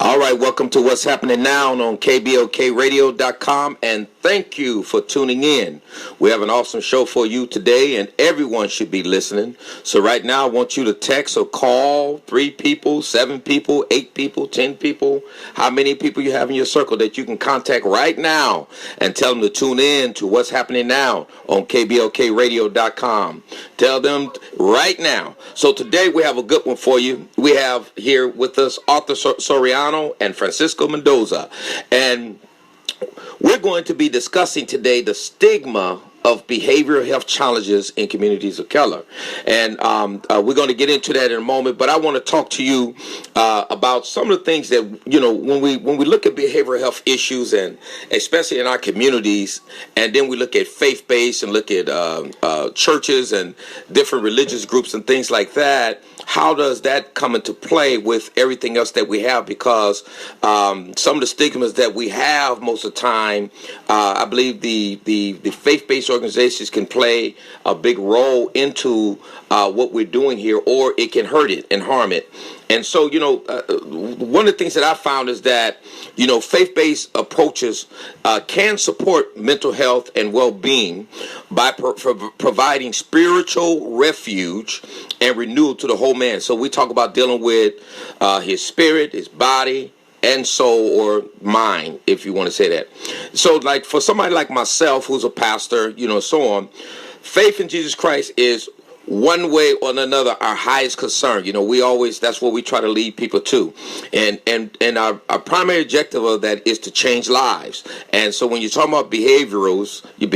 All right, welcome to What's Happening Now on KBOKradio.com, and thank you for tuning in. We have an awesome show for you today, and everyone should be listening. So right now, I want you to text or call 3 people, 7 people, 8 people, 10 people, how many people you have in your circle that you can contact right now and tell them to tune in to What's Happening Now on KBOKradio.com. Tell them right now. So today we have a good one for you. We have here with us Arthur Soriano and Francisco Mendoza, and we're going to be discussing today the stigma of behavioral health challenges in communities of color, and we're going to get into that in a moment. But I want to talk to you about some of the things that when we look at behavioral health issues, and especially in our communities, and then we look at faith-based and look at churches and different religious groups and things like that. How does that come into play with everything else that we have? Because some of the stigmas that we have most of the time, I believe the faith-based organizations can play a big role into what we're doing here, or it can hurt it and harm it. And so, one of the things that I found is that, faith-based approaches can support mental health and well-being by providing spiritual refuge and renewal to the whole man. So we talk about dealing with his spirit, his body, and soul, or mind, if you want to say that. So like for somebody like myself, who's a pastor, so on, faith in Jesus Christ is one way or another our highest concern. That's what we try to lead people to, and our primary objective of that is to change lives. And so when you're talking about behaviors, we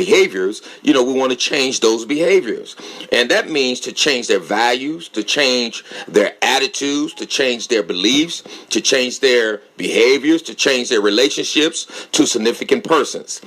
want to change those behaviors, and that means to change their values, to change their attitudes, to change their beliefs, to change their behaviors, to change their relationships to significant persons.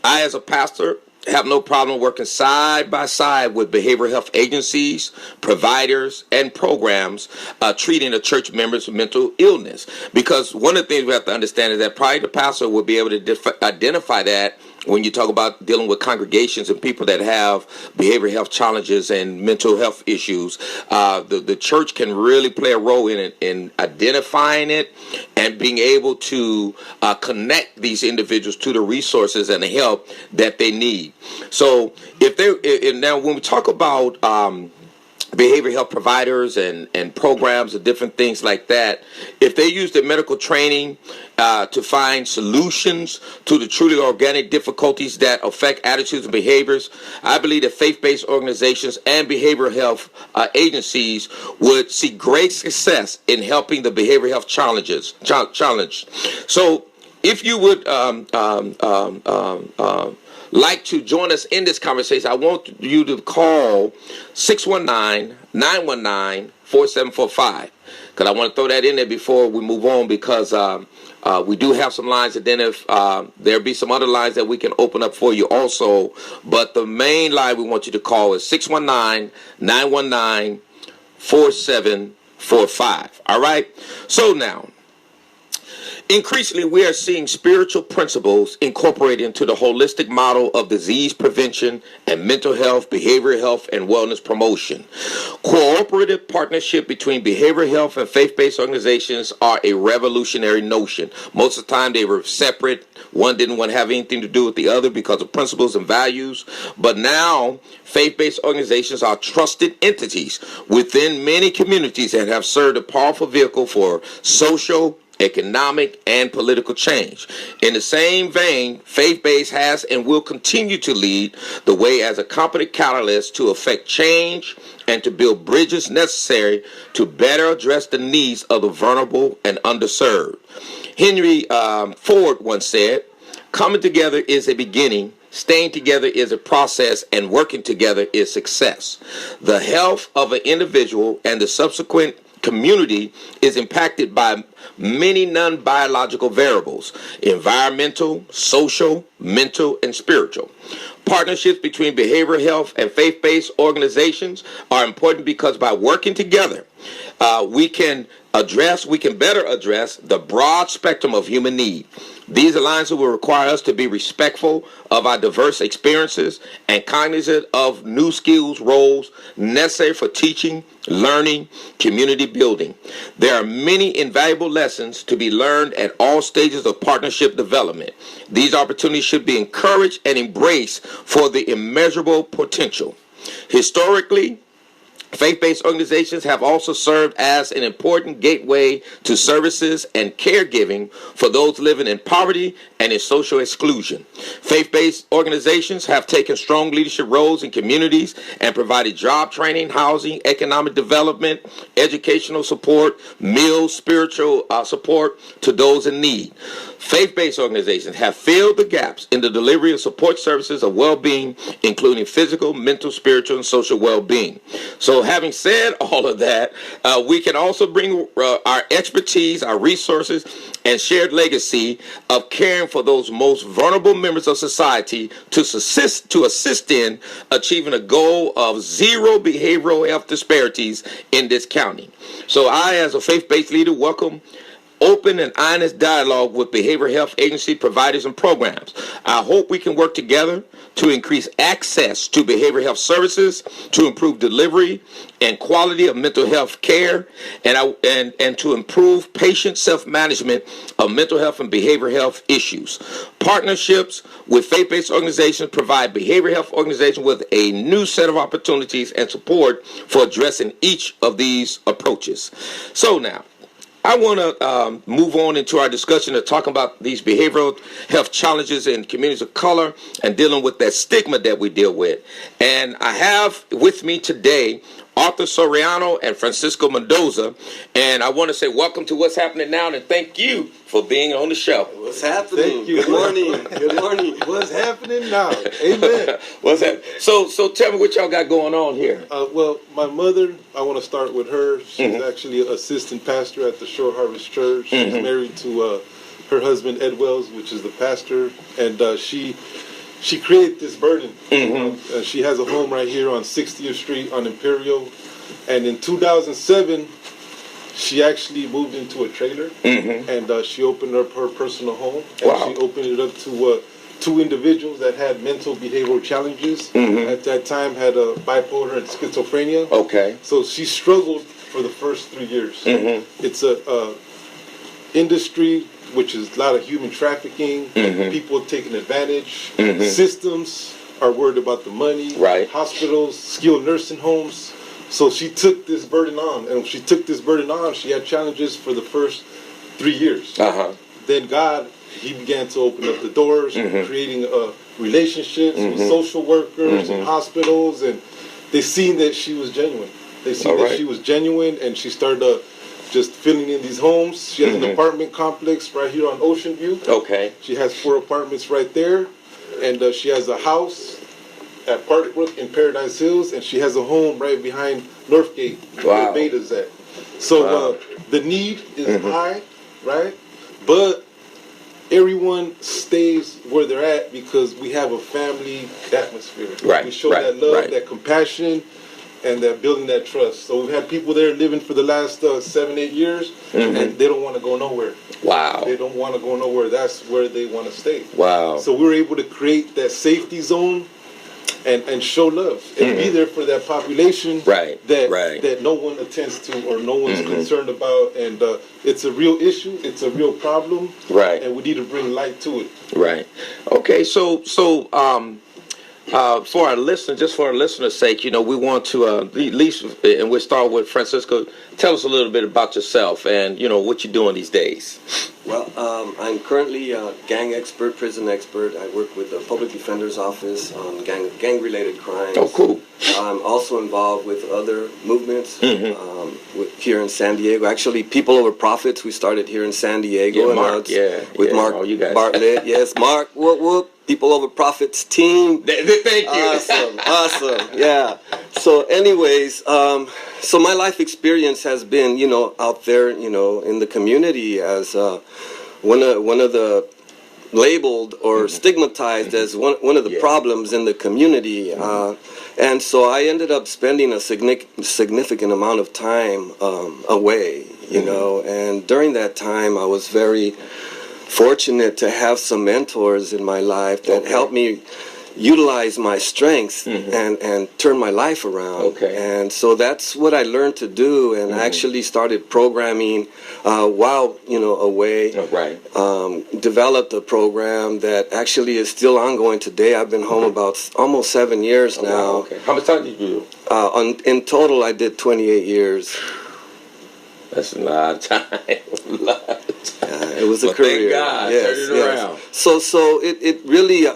I, as a pastor, have no problem working side by side with behavioral health agencies, providers, and programs treating the church members with mental illness. Because one of the things we have to understand is that probably the pastor will be able to identify that when you talk about dealing with congregations and people that have behavioral health challenges and mental health issues. The church can really play a role in it, in identifying it and being able to connect these individuals to the resources and the help that they need. So now when we talk about behavioral health providers and programs and different things like that, if they use their medical training to find solutions to the truly organic difficulties that affect attitudes and behaviors, I believe that faith-based organizations and behavioral health agencies would see great success in helping the behavioral health challenge. So if you would like to join us in this conversation, I want you to call 619-919-4745, because I want to throw that in there before we move on, because we do have some lines, and then if there'll be some other lines that we can open up for you also. But the main line we want you to call is 619-919-4745. All right? So now, increasingly, we are seeing spiritual principles incorporated into the holistic model of disease prevention and mental health, behavioral health, and wellness promotion. Cooperative partnership between behavioral health and faith-based organizations are a revolutionary notion. Most of the time, they were separate. One didn't want to have anything to do with the other because of principles and values. But now, faith-based organizations are trusted entities within many communities that have served a powerful vehicle for social, economic, and political change. In the same vein, faith-based has and will continue to lead the way as a competent catalyst to effect change and to build bridges necessary to better address the needs of the vulnerable and underserved. Henry Ford once said, "Coming together is a beginning, staying together is a process, and working together is success." The health of an individual and the subsequent community is impacted by many non-biological variables: environmental, social, mental, and spiritual. Partnerships between behavioral health and faith-based organizations are important because by working together, We can better address the broad spectrum of human need. These alliances will require us to be respectful of our diverse experiences and cognizant of new skills, roles necessary for teaching, learning, community building. There are many invaluable lessons to be learned at all stages of partnership development. These opportunities should be encouraged and embraced for the immeasurable potential. Historically, faith-based organizations have also served as an important gateway to services and caregiving for those living in poverty and in social exclusion. Faith-based organizations have taken strong leadership roles in communities and provided job training, housing, economic development, educational support, meals, spiritual support to those in need. Faith-based organizations have filled the gaps in the delivery of support services of well-being, including physical, mental, spiritual, and social well-being. So having said all of that, we can also bring our expertise, our resources, and shared legacy of caring for those most vulnerable members of society to assist in achieving a goal of zero behavioral health disparities in this county. So I, as a faith-based leader, welcome open and honest dialogue with behavioral health agency providers and programs. I hope we can work together to increase access to behavioral health services, to improve delivery and quality of mental health care, and to improve patient self-management of mental health and behavioral health issues. Partnerships with faith-based organizations provide behavioral health organizations with a new set of opportunities and support for addressing each of these approaches. So now, I want to move on into our discussion to talk about these behavioral health challenges in communities of color and dealing with that stigma that we deal with. And I have with me today Arthur Soriano and Francisco Mendoza. And I want to say welcome to What's Happening Now, and thank you for being on the show. What's happening? Thank you. Good morning. Good morning. What's happening now? Amen. What's that? So tell me what y'all got going on here. Well, my mother, I want to start with her. She's actually an assistant pastor at the Shore Harvest Church. She's married to her husband, Ed Wells, which is the pastor. And she created this burden. She has a home right here on 60th Street on Imperial. And in 2007, she actually moved into a trailer. And she opened up her personal home. And she opened it up to two individuals that had mental behavioral challenges. At that time had a bipolar and schizophrenia. Okay. So she struggled for the first 3 years. It's a industry which is a lot of human trafficking, people taking advantage, systems are worried about the money, hospitals, skilled nursing homes. So she took this burden on, and when she took this burden on, she had challenges for the first 3 years. Then God, he began to open up the doors, creating relationships with social workers and hospitals, and they seen that she was genuine. They seen that she was genuine, and she started just filling in these homes. She has an apartment complex right here on Ocean View. Okay. She has 4 apartments right there, and she has a house at Parkbrook in Paradise Hills, and she has a home right behind Northgate, where Beta's at. So the need is high, right? But everyone stays where they're at because we have a family atmosphere. We show that love, that compassion, and that building that trust. So we've had people there living for the last 7-8 years, and they don't want to go nowhere. They don't want to go nowhere. That's where they want to stay. So we're able to create that safety zone and show love and be there for that population that no one attends to or no one's concerned about. And it's a real issue. It's a real problem. And we need to bring light to it. Okay, so for our listeners, just for our listeners' sake, we want to at least, and we'll start with Francisco. Tell us a little bit about yourself and what you're doing these days. Well, I'm currently a gang expert, prison expert. I work with the Public Defender's Office on gang-related crimes. Oh, cool. I'm also involved with other movements here in San Diego. Actually, People Over Profits, we started here in San Diego. Mark, with Mark Bartlett. Yes, Mark, whoop, whoop. People Over Profits team. Thank you. Awesome. Yeah. So anyways, so my life experience has been, out there, in the community as one of the labeled or stigmatized as one of the problems in the community. And so I ended up spending a significant amount of time away, you know, and during that time I was very fortunate to have some mentors in my life that helped me utilize my strengths and turn my life around. And so that's what I learned to do, and I actually started programming while, you know, away. Developed a program that actually is still ongoing today. I've been home about almost 7 years now. How much time did you do? In total, I did 28 years. That's a lot of time. It was a career. Thank God, turn it around. So it really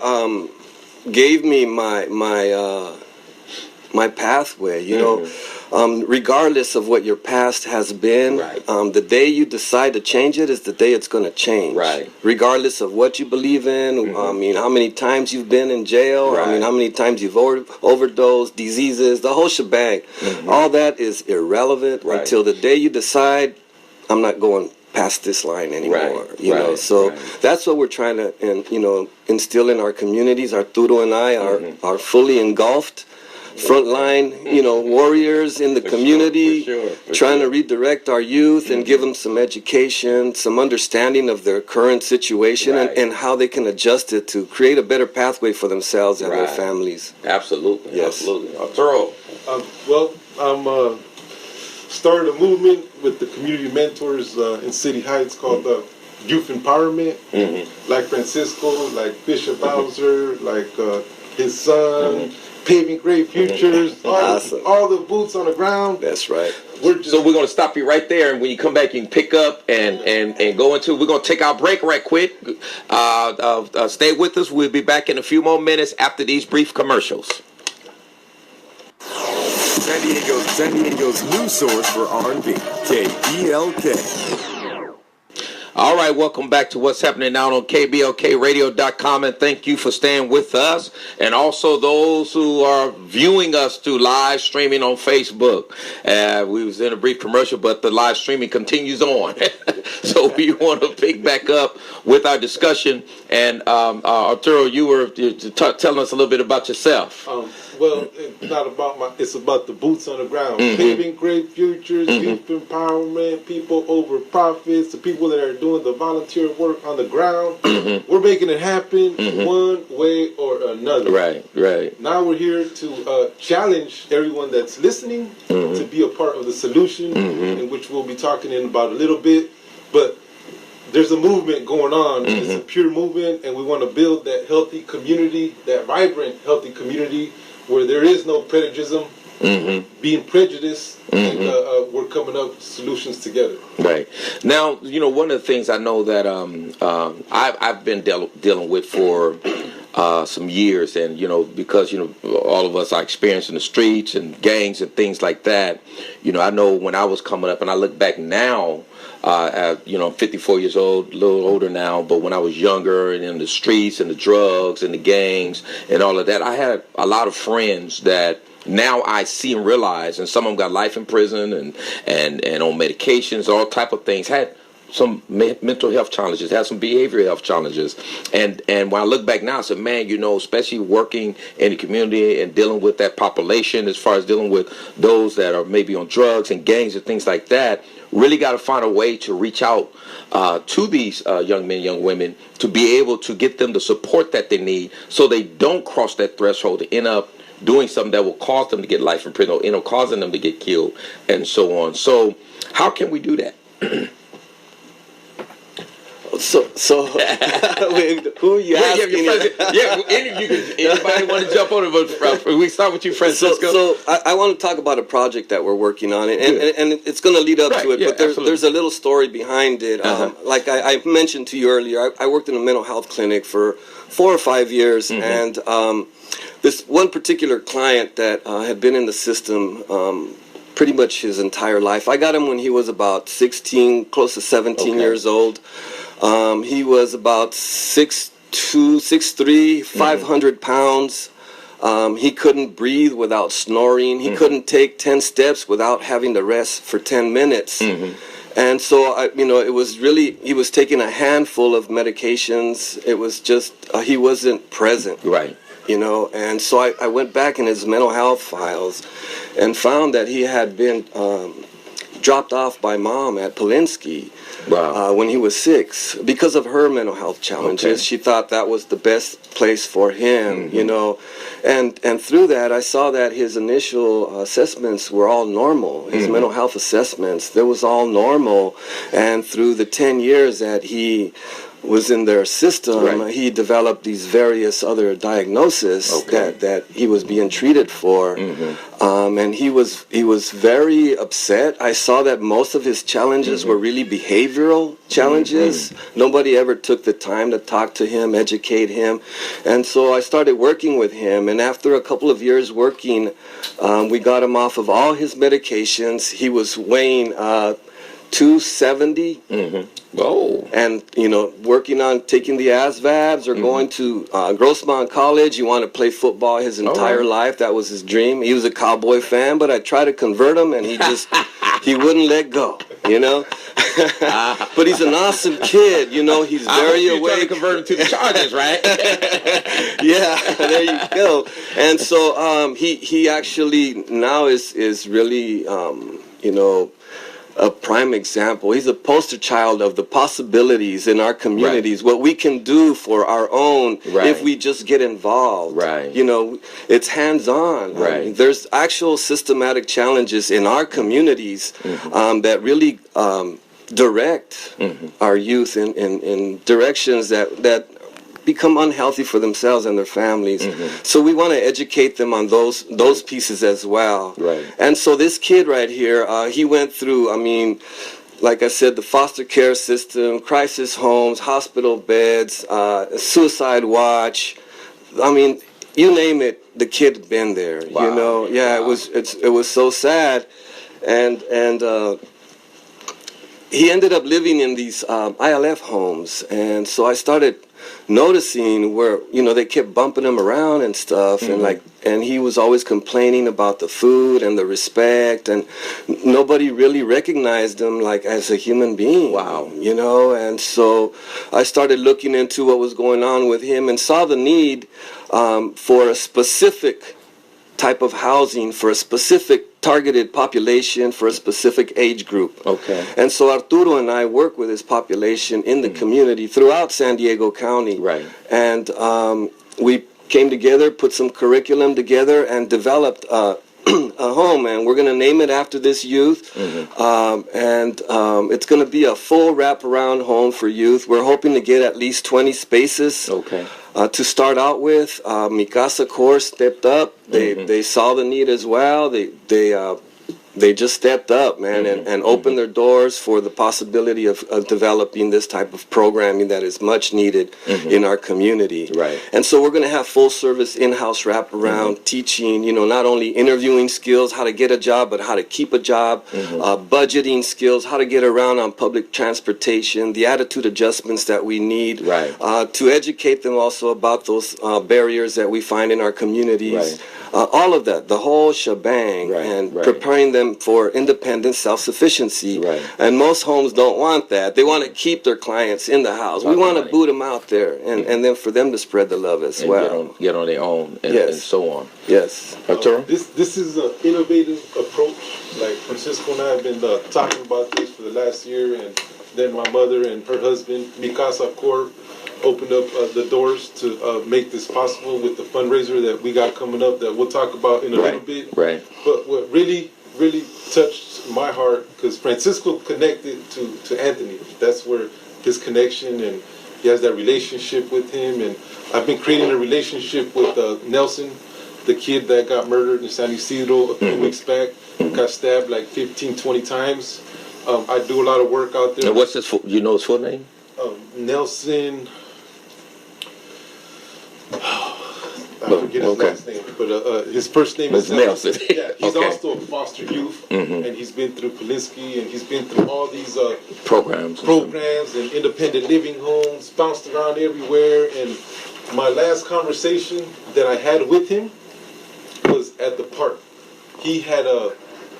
gave me my pathway, you know. Regardless of what your past has been, the day you decide to change it is the day it's going to change. Regardless of what you believe in, I mean, how many times you've been in jail, I mean, how many times you've overdosed, diseases, the whole shebang. All that is irrelevant until the day you decide, I'm not going past this line anymore. You know, so that's what we're trying to, you know, instill in our communities. Arturo and I are fully engulfed frontline, you know, warriors in the community, trying to redirect our youth and give them some education, some understanding of their current situation and how they can adjust it to create a better pathway for themselves and their families. Absolutely. Yes. Absolutely. Arturo. Well, I'm started a movement with the community mentors in City Heights called Youth Empowerment. Like Francisco, like Bishop Bowser, like his son, Paving Great Futures, all the boots on the ground. That's right. So we're going to stop you right there, and when you come back, you can pick up and go into. We're going to take our break right quick. Stay with us. We'll be back in a few more minutes after these brief commercials. San Diego's new source for R&B, KBLK. All right, welcome back to What's Happening Now on KBLKradio.com, and thank you for staying with us, and also those who are viewing us through live streaming on Facebook. We was in a brief commercial, but the live streaming continues on. So we want to pick back up with our discussion. And Arturo, you were telling us a little bit about yourself. Well, it's not about it's about the boots on the ground. Paving great futures, youth empowerment, people over profits, the people that are doing the volunteer work on the ground. We're making it happen one way or another. Right. Now we're here to challenge everyone that's listening to be a part of the solution, in which we'll be talking in about a little bit. But there's a movement going on. It's a pure movement, and we want to build that healthy community, that vibrant, healthy community, where there is no prejudice, being prejudiced, and we're coming up with solutions together. Right. Now, you know, one of the things I know that I've been dealing with for some years, and, you know, because, you know, all of us are experiencing the streets and gangs and things like that. You know, I know when I was coming up, and I look back now, you know, I'm 54 years old, a little older now, but when I was younger and in the streets and the drugs and the gangs and all of that, I had a lot of friends that now I see and realize, and some of them got life in prison and on medications, all type of things, had some mental health challenges, had some behavioral health challenges. And when I look back now, I said, man, you know, especially working in the community and dealing with that population, as far as dealing with those that are maybe on drugs and gangs and things like that, really got to find a way to reach out to these young men, young women, to be able to get them the support that they need so they don't cross that threshold to end up doing something that will cause them to get life in prison or end up causing them to get killed and so on. So how can we do that? So who are you asking? Anybody want to jump on it? But we start with you, Francisco. So I want to talk about a project that we're working on, and it's going to lead up to it. Yeah, but there's a little story behind it. Like I mentioned to you earlier, I worked in a mental health clinic for 4 or 5 years, and this one particular client that had been in the system pretty much his entire life. I got him when he was about 16, close to 17 years old. He was about 6'2", 6'3", 500 pounds. He couldn't breathe without snoring. He couldn't take 10 steps without having to rest for 10 minutes. And so, it was really, he was taking a handful of medications. It was just, he wasn't present. Right. And so I went back in his mental health files and found that he had been dropped off by mom at Polinsky. Wow. When he was 6, because of her mental health challenges. Okay. She thought that was the best place for him, and through that I saw that his initial assessments were all normal. His mental health assessments, that was all normal, and through the 10 years that he was in their system, he developed these various other diagnoses that he was being treated for, and he was very upset. I saw that most of his challenges were really behavioral challenges. Nobody ever took the time to talk to him, educate him, and so I started working with him. And after a couple of years working, we got him off of all his medications. He was weighing 270. Oh. And, working on taking the ASVABs or going to Grossmont College. He wanted to play football his entire life. That was his dream. He was a Cowboy fan, but I tried to convert him, and he just, he wouldn't let go, But he's an awesome kid, he's very awake. You're trying to convert him to the Chargers, right? Yeah, there you go. And so he actually now is really, a prime example. He's a poster child of the possibilities in our communities, what we can do for our own if we just get involved. It's hands-on. Right. There's actual systematic challenges in our communities that really direct our youth in directions that become unhealthy for themselves and their families. So we want to educate them on those pieces as well. Right. And so this kid right here, he went through, like I said, the foster care system, crisis homes, hospital beds, suicide watch. You name it, the kid had been there. Wow. Yeah, Wow. It was so sad, and he ended up living in these ILF homes, and so I started noticing where they kept bumping him around and stuff, and he was always complaining about the food and the respect, and nobody really recognized him like as a human being. Wow. And so I started looking into what was going on with him and saw the need for a specific type of housing for a specific targeted population for a specific age group. Okay. And so Arturo and I work with this population in the community throughout San Diego County. Right. And we came together, put some curriculum together, and developed a home, and we're going to name it after this youth. It's going to be a full wraparound home for youth. We're hoping to get at least 20 spaces. Okay. To start out with, Mi Casa Corps stepped up. They saw the need as well. They just stepped up, man, and opened their doors for the possibility of developing this type of programming that is much needed in our community. Right. And so we're going to have full service in-house wraparound teaching, not only interviewing skills, how to get a job, but how to keep a job, budgeting skills, how to get around on public transportation, the attitude adjustments that we need, to educate them also about those barriers that we find in our communities. All of that, the whole shebang, and preparing them for independence, self-sufficiency. And most homes don't want that. They want to keep their clients in the house. We want to boot them out there, and then for them to spread the love as well. Get on their own, and so on. Yes. This is an innovative approach. Like Francisco and I have been talking about this for the last year, and then my mother and her husband, Mi Casa Corp, opened up the doors to make this possible with the fundraiser that we got coming up that we'll talk about in a little bit. But what really touched my heart, because Francisco connected to Anthony. That's where his connection, and he has that relationship with him. And I've been creating a relationship with Nelson, the kid that got murdered in San Isidro a few weeks back, got stabbed like 15, 20 times. I do a lot of work out there. And what's his his full name? Nelson. I forget his last name, but his first name is Nelson. Yeah, he's also a foster youth, and he's been through Polinsky, and he's been through all these programs and independent living homes, bounced around everywhere. And my last conversation that I had with him was at the park. He had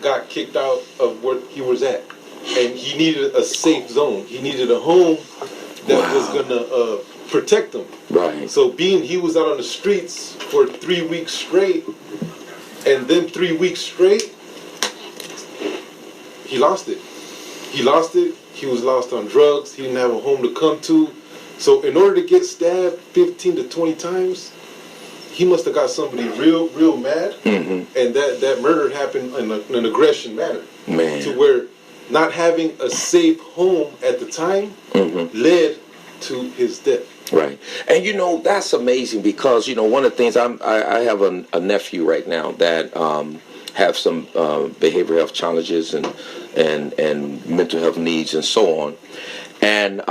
got kicked out of where he was at, and he needed a safe zone. He needed a home that was gonna protect him. Right. So he was out on the streets for 3 weeks straight, and then 3 weeks straight, he lost it. He lost it. He was lost on drugs. He didn't have a home to come to. So in order to get stabbed 15 to 20 times, he must have got somebody real mad, and that murder happened in an aggression manner. Man. To where not having a safe home at the time led to his death. Right. And that's amazing because one of the things I have a nephew right now that have some behavioral health challenges and mental health needs and so on. And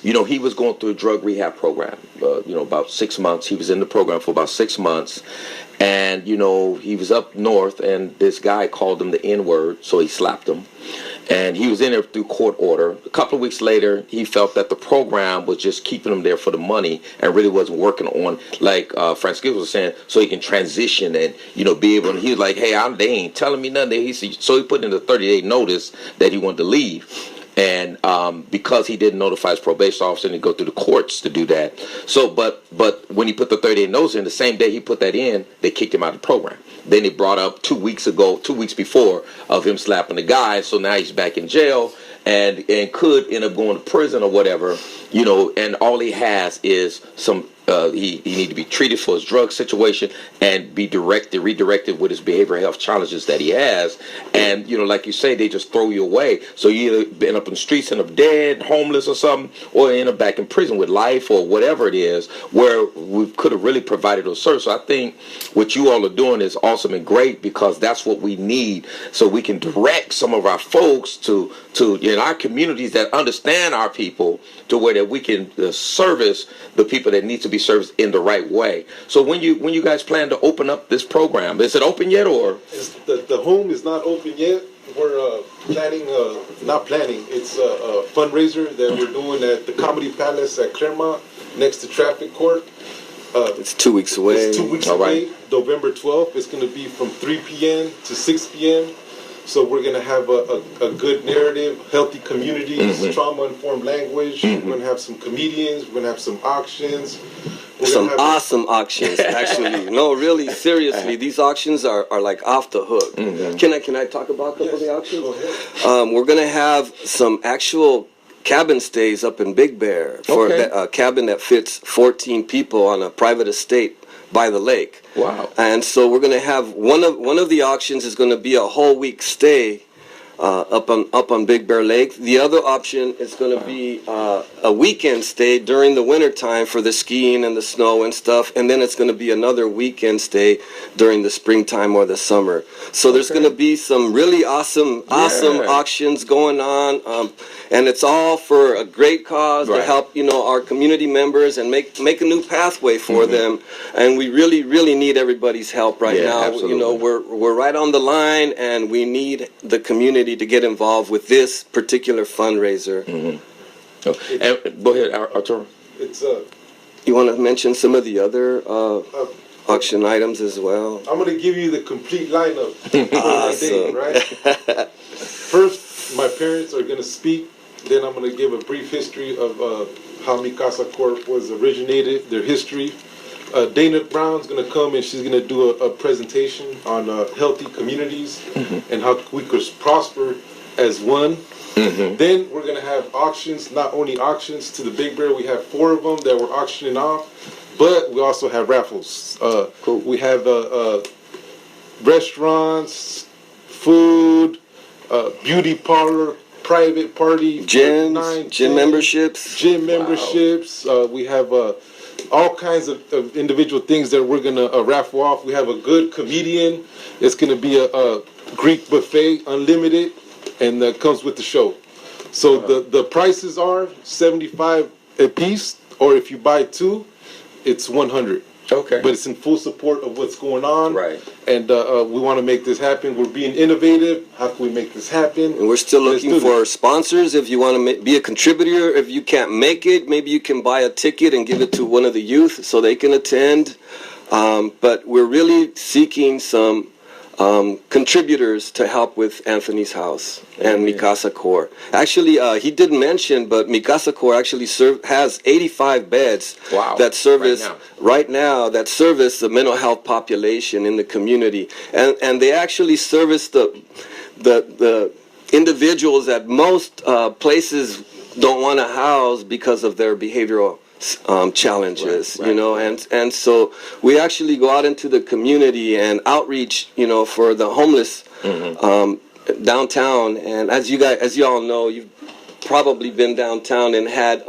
he was going through a drug rehab program, about 6 months. He was in the program for about 6 months. And, he was up north, and this guy called him the N-word, so he slapped him. And he was in there through court order. A couple of weeks later, he felt that the program was just keeping him there for the money and really wasn't working on, like Francisco was saying, so he can transition and, be able to, he was like, hey, they ain't telling me nothing. So he put in a 30-day notice that he wanted to leave. And because he didn't notify his probation officer and go through the courts to do that. So, but when he put the 30-day notice in, the same day he put that in, they kicked him out of the program. Then they brought up 2 weeks before, of him slapping the guy. So now he's back in jail and could end up going to prison or whatever, and all he has is some, he need to be treated for his drug situation and be redirected with his behavioral health challenges that he has. And, like you say, they just throw you away. So you either end up in the streets, end up dead, homeless or something, or end up back in prison with life or whatever it is, where we could have really provided those services. So I think what you all are doing is awesome and great because that's what we need, so we can direct some of our folks to in our communities that understand our people to where that we can service the people that need to be serviced in the right way. So when you guys plan to open up this program, is it open yet or? The home is not open yet. We're not planning. It's a fundraiser that we're doing at the Comedy Palace at Claremont, next to Traffic Court. It's 2 weeks away. It's 2 weeks away. November 12th. It's going to be from 3 p.m. to 6 p.m. So we're going to have a good narrative, healthy communities, trauma-informed language. We're going to have some comedians. We're going to have some auctions. Some awesome auctions, actually. No, really, seriously, these auctions are like off the hook. Can I talk about a couple of the auctions? Go ahead. We're going to have some actual cabin stays up in Big Bear for a cabin that fits 14 people on a private estate by the lake. Wow. And so we're going to have one of the auctions is going to be a whole week stay up on Big Bear Lake. The other option is going to be a weekend stay during the winter time for the skiing and the snow and stuff, and then it's going to be another weekend stay during the springtime or the summer. So there's going to be some really awesome auctions going on, and it's all for a great cause to help our community members and make a new pathway for them. And we really need everybody's help right now. Absolutely. We're right on the line, and we need the community to get involved with this particular fundraiser. And go ahead, Arturo. You want to mention some of the other auction items as well? I'm going to give you the complete lineup. Awesome. Right? First, my parents are going to speak. Then I'm going to give a brief history of how Mi Casa Corp was originated, their history. Dana Brown's going to come and she's going to do a presentation on healthy communities and how we could prosper as one. Then we're going to have auctions, not only auctions to the Big Bear. We have 4 of them that we're auctioning off, but we also have raffles. Cool. We have restaurants, food, beauty parlor, private party, gym memberships. Wow. We have all kinds of individual things that we're going to raffle off. We have a good comedian. It's going to be a Greek buffet, unlimited, and that comes with the show. So the prices are $75 a piece, or if you buy 2, it's $100. Okay. But it's in full support of what's going on. Right. And we want to make this happen. We're being innovative. How can we make this happen? And we're still looking for sponsors. If you want to be a contributor, if you can't make it, maybe you can buy a ticket and give it to one of the youth so they can attend. But we're really seeking some contributors to help with Anthony's house and Mikasa Core. Actually, he didn't mention, but Mikasa Core actually has 85 beds that service right now that service the mental health population in the community, and they actually service the individuals that most places don't want to house because of their behavioral challenges, you know, and so we actually go out into the community and outreach, you know, for the homeless downtown. And as you all know, you've probably been downtown and had,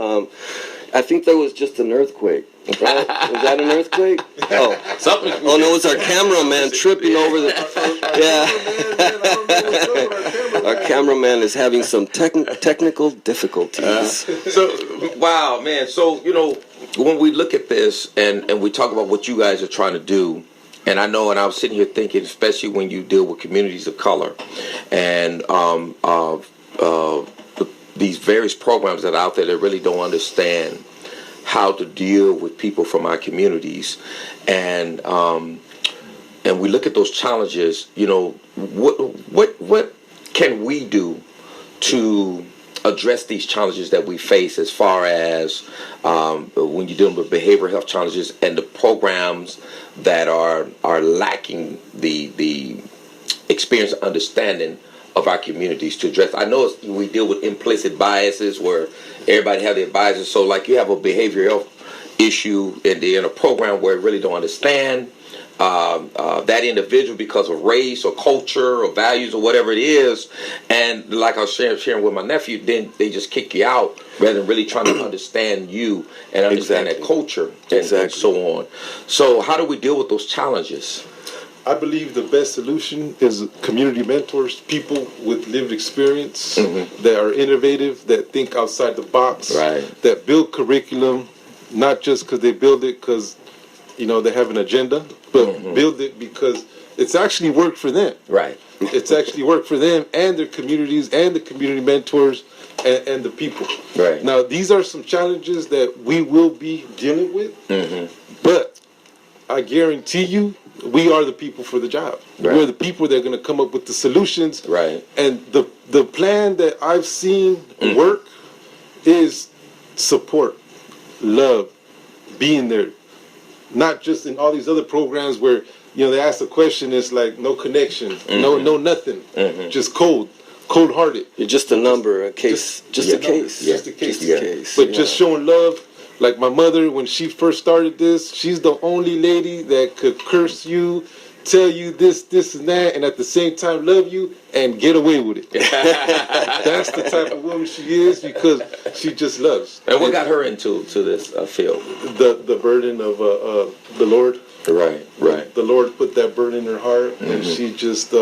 I think there was just an earthquake. Right? Was that an earthquake? Oh, something. Oh no, it was our cameraman tripping over the. Yeah, our cameraman is having some technical difficulties. So, wow, man. So, you know, when we look at this and we talk about what you guys are trying to do, and I know, and I was sitting here thinking, especially when you deal with communities of color, and these various programs that are out there that really don't understand how to deal with people from our communities, and we look at those challenges. You know, what can we do to address these challenges that we face, as far as when you're dealing with behavioral health challenges and the programs that are lacking the experience and understanding of our communities to address. I know we deal with implicit biases where everybody have their biases. So like you have a behavioral health issue and they're in a program where they really don't understand that individual because of race or culture or values or whatever it is. And like I was sharing with my nephew, then they just kick you out rather than really trying to understand you and understand that culture and so on. So how do we deal with those challenges? I believe the best solution is community mentors, people with lived experience that are innovative, that think outside the box, that build curriculum, not just because they build it because, you know, they have an agenda, but build it because it's actually worked for them. Right. It's actually worked for them and their communities and the community mentors and the people. Right. Now, these are some challenges that we will be dealing with, but I guarantee you, we are the people for the job. Right. We're the people that are going to come up with the solutions. Right. And the plan that I've seen work is support, love, being there. Not just in all these other programs where, you know, they ask the question, it's like no connection, no nothing, just cold-hearted. You're just a number, a case, just a case. Just a case. But just showing love. Like my mother, when she first started this, she's the only lady that could curse you, tell you this, and that, and at the same time love you and get away with it. That's the type of woman she is because she just loves. And what got her into this field? The burden of the Lord. Right. The Lord put that burden in her heart, and she just,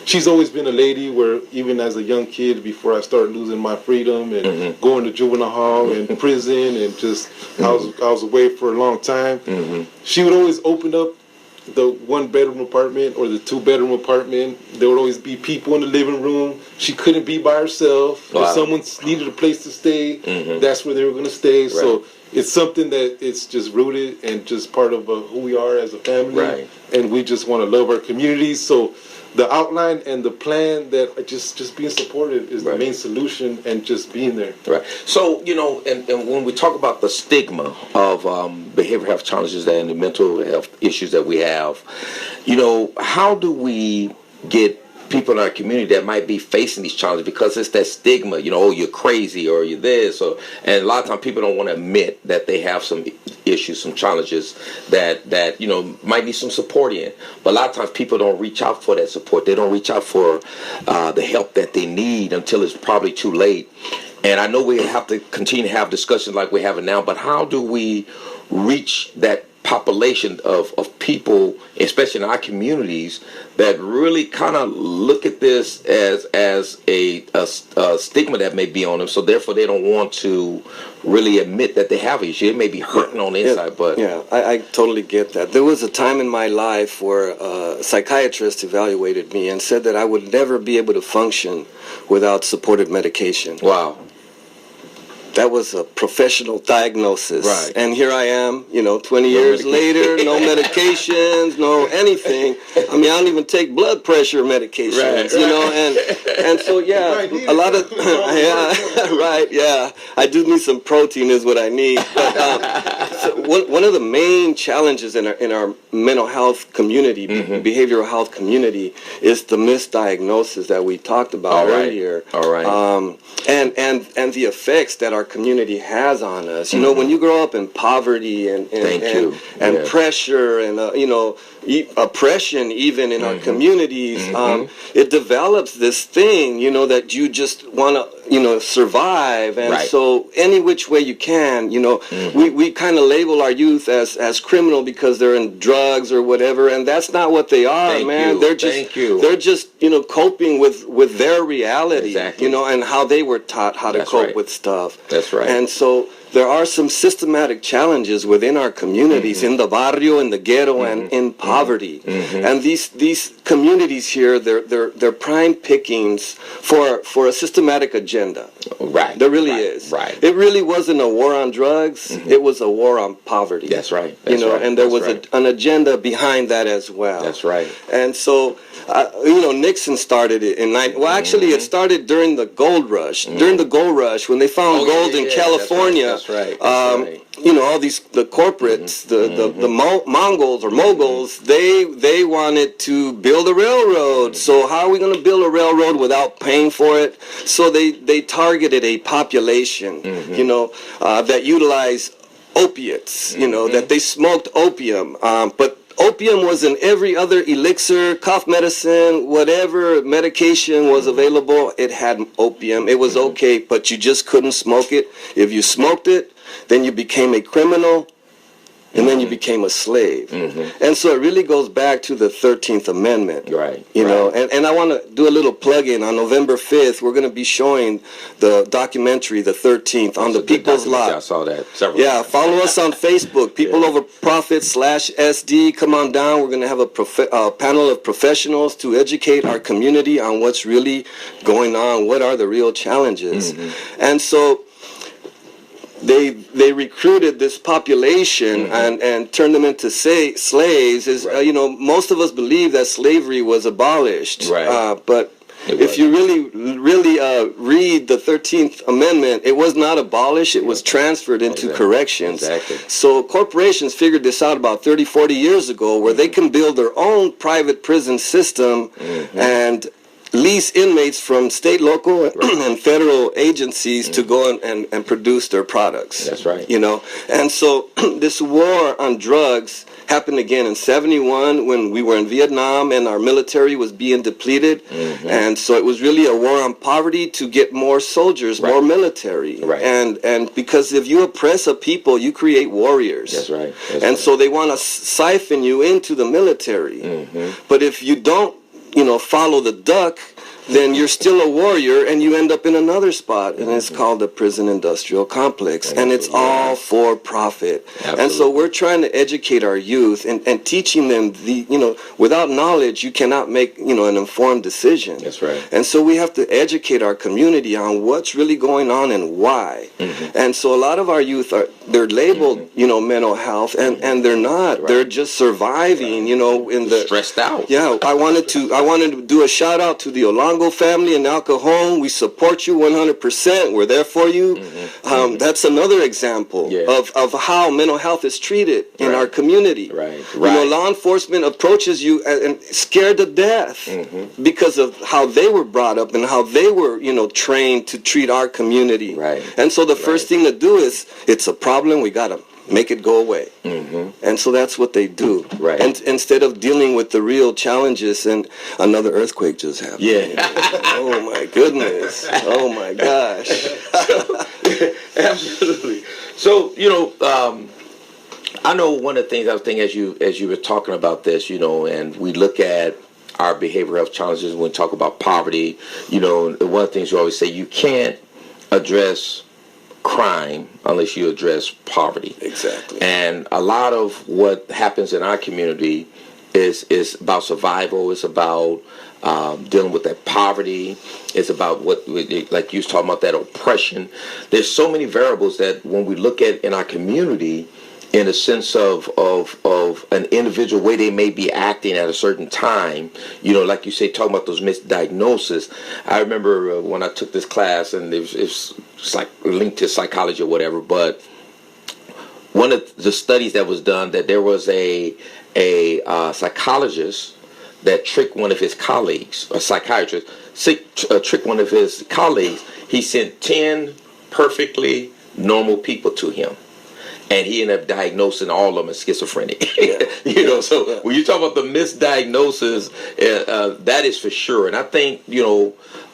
she's always been a lady where even as a young kid, before I started losing my freedom and going to juvenile hall and prison and just, I was away for a long time, she would always open up the 1-bedroom apartment or the 2-bedroom apartment. There would always be people in the living room. She couldn't be by herself. Wow. If someone needed a place to stay, that's where they were going to stay. Right. So it's something that it's just rooted and just part of who we are as a family. Right. And we just want to love our communities. So the outline and the plan that just being supportive is the main solution, and just being there. Right. So, you know, and when we talk about the stigma of behavioral health challenges and the mental health issues that we have, you know, how do we get people in our community that might be facing these challenges, because it's that stigma, you know, oh, you're crazy or you're this, and a lot of times people don't want to admit that they have some issues, some challenges that you know might need some support in. But a lot of times people don't reach out for that support. They don't reach out for the help that they need until it's probably too late. And I know we have to continue to have discussions like we're having now, but how do we reach that population of people, especially in our communities, that really kind of look at this as a stigma that may be on them, so therefore they don't want to really admit that they have issues. It may be hurting on the inside, but I totally get that. There was a time in my life where a psychiatrist evaluated me and said that I would never be able to function without supported medication. Wow. that was a professional diagnosis. Right. And here I am, 20 years later, no medications, no anything. I mean, I don't even take blood pressure medications, and so, a lot of, I do need some protein is what I need. But so one of the main challenges in our mental health community, behavioral health community, is the misdiagnosis that we talked about earlier. All right. And the effects that our community has on us. When you grow up in poverty and pressure and oppression even in our communities, it develops this thing, that you just want to, survive. And so any which way you can, we kind of label our youth as criminal because they're in drugs or whatever, and that's not what they are, man. They're just coping with their reality, and how they were taught how to cope with stuff. That's right. And so there are some systematic challenges within our communities, in the barrio, in the ghetto, and in poverty. And these communities here, they're prime pickings for a systematic agenda. Right. There really is. Right. It really wasn't a war on drugs. It was a war on poverty. That's right. And there was an agenda behind that as well. That's right. And so, Nixon started it in it started during the gold rush. During the gold rush, when they found gold in California. That's right. All the corporates, the Mongols or moguls, they wanted to build a railroad. So how are we going to build a railroad without paying for it? So they targeted a population, that utilized opiates, that they smoked opium, but opium was in every other elixir, cough medicine, whatever medication was available, it had opium. It was okay, but you just couldn't smoke it. If you smoked it, then you became a criminal, and then you became a slave. And so it really goes back to the 13th Amendment. Right. And I want to do a little plug-in. On November 5th, we're going to be showing the documentary, The 13th, on the People's Lot. I saw that several times. Follow us on Facebook, People Over Profit /SD. Come on down. We're going to have a panel of professionals to educate our community on what's really going on, what are the real challenges. And so they recruited this population and turned them into slaves. Most of us believe that slavery was abolished, but if you really read the 13th Amendment, it was not abolished, it was transferred into corrections. So corporations figured this out about 30, 40 years ago, where they can build their own private prison system and lease inmates from state, local, and federal agencies to go and produce their products. That's right. And so this war on drugs happened again in 71 when we were in Vietnam and our military was being depleted. And so it was really a war on poverty to get more soldiers, more military. And because if you oppress a people, you create warriors. That's right. So they want to siphon you into the military. But if you don't follow the duck, then you're still a warrior and you end up in another spot, and it's called the prison industrial complex, and it's all for profit. And so we're trying to educate our youth and teaching them without knowledge you cannot make an informed decision. That's right. And so we have to educate our community on what's really going on and why. And so a lot of our youth they're labeled mental health, and they're not. They're just surviving in the stressed out. I wanted to do a shout out to the Olongo family in El Cajon. We support you 100%. We're there for you. That's another example of how mental health is treated in our community. Law enforcement approaches you and scared to death because of how they were brought up and how they were trained to treat our community. And so the first thing to do is, it's a problem, we got to make it go away. And so that's what they do. And instead of dealing with the real challenges, and another earthquake just happened. Oh my goodness. Oh my gosh. Absolutely. So, I know one of the things I was thinking as you were talking about this, and we look at our behavioral health challenges when we talk about poverty, one of the things you always say, you can't address crime unless you address poverty. Exactly. And a lot of what happens in our community is about survival. It's about dealing with that poverty. It's about what, like you was talking about, that oppression. There's so many variables that when we look at in our community, in a sense of an individual way they may be acting at a certain time, like you say, talking about those misdiagnoses. I remember when I took this class, and it's like linked to psychology or whatever, but one of the studies that was done, that there was a psychologist that tricked one of his colleagues, a psychiatrist, tricked one of his colleagues. He sent 10 perfectly normal people to him, and he ended up diagnosing all of them as schizophrenic. So when you talk about the misdiagnosis, that is for sure. And I think,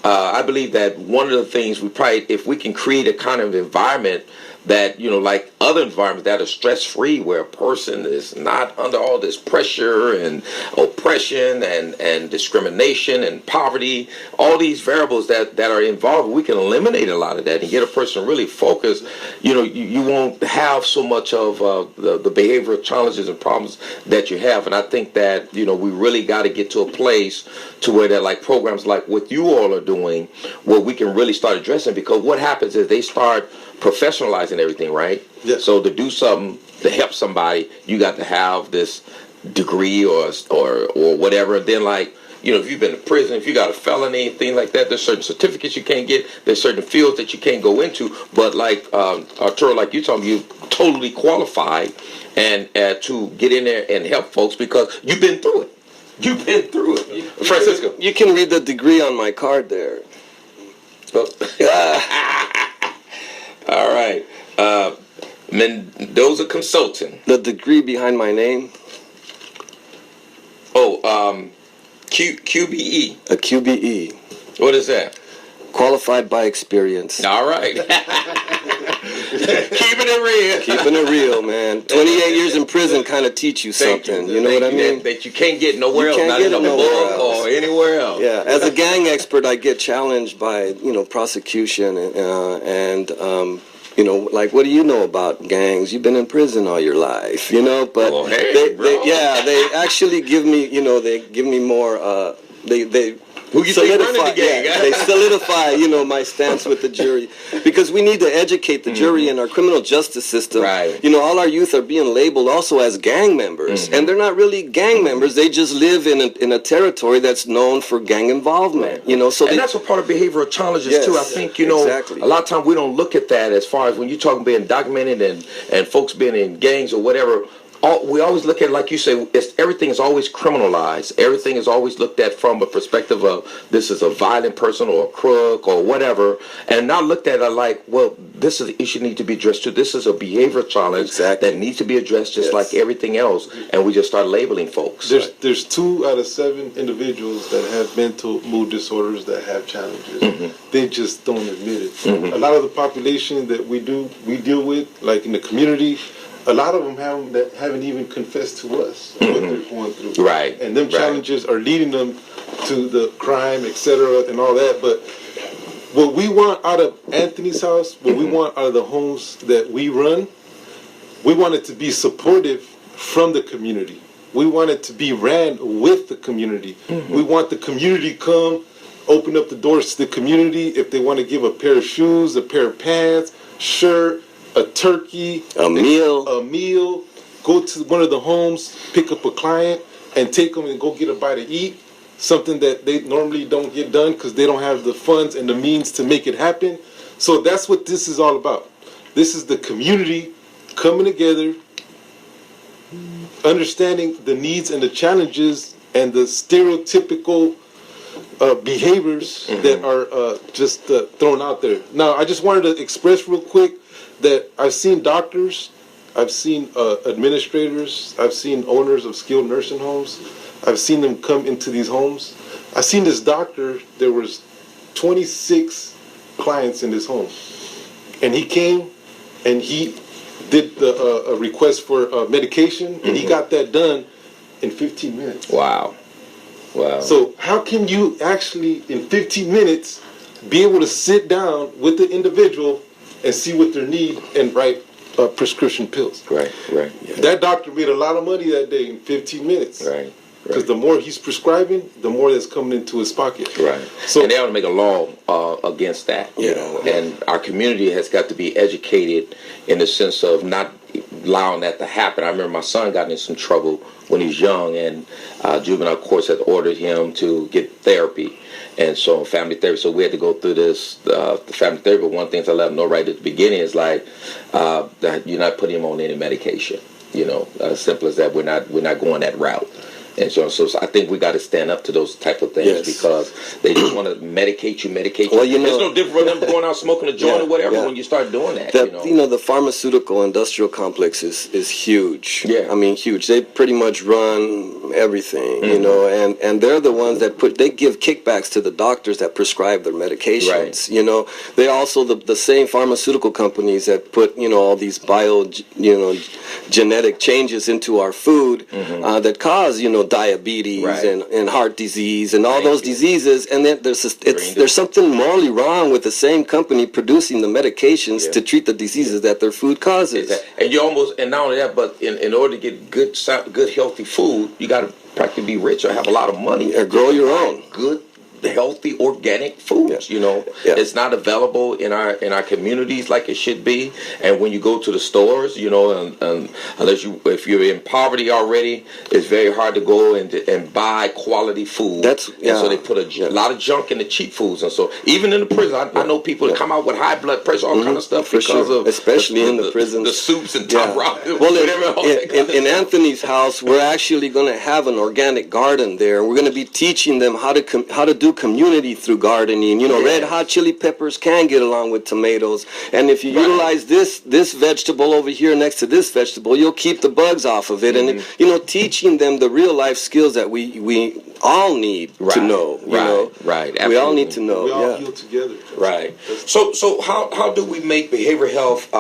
I believe that one of the things we probably, if we can create a kind of environment that, like other environments that are stress-free, where a person is not under all this pressure and oppression and discrimination and poverty, all these variables that are involved, we can eliminate a lot of that and get a person really focused. You won't have so much of the behavioral challenges and problems that you have. And I think that, we really got to get to a place to where that, like programs like what you all are doing, where we can really start addressing, because what happens is they start professionalizing everything, right? Yes. So to do something to help somebody, you got to have this degree or whatever. And then, like, if you've been to prison, if you got a felony, things like that, there's certain certificates you can't get. There's certain fields that you can't go into. But like Arturo, like you told me, you totally qualified and to get in there and help folks because you've been through it. You've been through it. Francisco. You can read the degree on my card there. All right. Mendoza Consulting. The degree behind my name? QBE. A QBE. What is that? Qualified by experience. All right. Keeping it real. Keeping it real, man. 28 years in prison kind of teach you something. You know what I mean? That you can't get nowhere else. Not in a book or anywhere else. Yeah. As a gang expert, I get challenged by, prosecution like, what do you know about gangs? You've been in prison all your life, but they actually give me, they give me more, who you think running the gang? They solidify, my stance with the jury, because we need to educate the jury in our criminal justice system. Right. All our youth are being labeled also as gang members, and they're not really gang members. They just live in a territory that's known for gang involvement. So that's a part of behavioral challenges too. I think exactly. A lot of times we don't look at that as far as when you talk being documented and folks being in gangs or whatever. We always look at it, like you say, everything is always criminalized. Everything is always looked at from a perspective of this is a violent person or a crook or whatever, and not looked at it like, well, this is an issue that needs to be addressed too. This is a behavioral challenge that needs to be addressed just like everything else, and we just start labeling folks. There's 2 out of 7 individuals that have mental mood disorders that have challenges. They just don't admit it. A lot of the population that we deal with, like in the community, a lot of them haven't even confessed to us what they're going through. Right. And them challenges are leading them to the crime, etc., and all that. But what we want out of Anthony's house, what we want out of the homes that we run, we want it to be supportive from the community. We want it to be ran with the community. We want the community to come, open up the doors to the community if they want to give a pair of shoes, a pair of pants, shirt, a turkey, a meal, go to one of the homes, pick up a client, and take them and go get a bite to eat, something that they normally don't get done because they don't have the funds and the means to make it happen. So that's what this is all about. This is the community coming together, understanding the needs and the challenges and the stereotypical behaviors that are just thrown out there. Now, I just wanted to express real quick that I've seen doctors, I've seen administrators, I've seen owners of skilled nursing homes. I've seen them come into these homes. I've seen this doctor, there was 26 clients in this home. And he came and he did a request for medication, and he got that done in 15 minutes. Wow. So how can you actually, in 15 minutes, be able to sit down with the individual and see what their need and write prescription pills? Right. That doctor made a lot of money that day in 15 minutes. Right. Because the more he's prescribing, the more that's coming into his pocket. Right. So, and they ought to make a law against that, you know. And our community has got to be educated in the sense of not allowing that to happen. I remember my son got in some trouble when he was young, and juvenile courts had ordered him to get therapy. And so family therapy, so we had to go through this, the family therapy. But one thing I let them know right at the beginning is like, that you're not putting him on any medication. You know, as simple as that. We're not going that route. And so I think we got to stand up to those type of things because they just want to medicate you. Well, you know, it's no different from them going out smoking a joint or whatever when you start doing that. You know, the pharmaceutical industrial complex is huge. Yeah. I mean, huge. They pretty much run everything, you know, and they're the ones that they give kickbacks to the doctors that prescribe their medications. Right. You know, they also, the same pharmaceutical companies that put, you know, all these genetic changes into our food that cause, you know, diabetes and heart disease and all those diseases, and then there's something morally wrong with the same company producing the medications to treat the diseases that their food causes. And you and not only that, but in order to get good healthy food, you got to practically be rich or have a lot of money or grow your own good healthy organic foods. You know, it's not available in our communities like it should be. And when you go to the stores, you know, and if you're in poverty already, it's very hard to go and buy quality food. And so they put a lot of junk in the cheap foods. And so even in the prison, I know people that come out with high blood pressure, all kind of stuff because of especially in the prisons, the soups and top rock. Well, in Anthony's house, we're actually going to have an organic garden there. We're going to be teaching them how to do community through gardening. You know, red hot chili peppers can get along with tomatoes, and if you utilize this vegetable over here next to this vegetable, you'll keep the bugs off of it. And you know, teaching them the real life skills that we all need to know. You know? Absolutely. We all need to know. We all heal together. Right. So how do we make behavioral health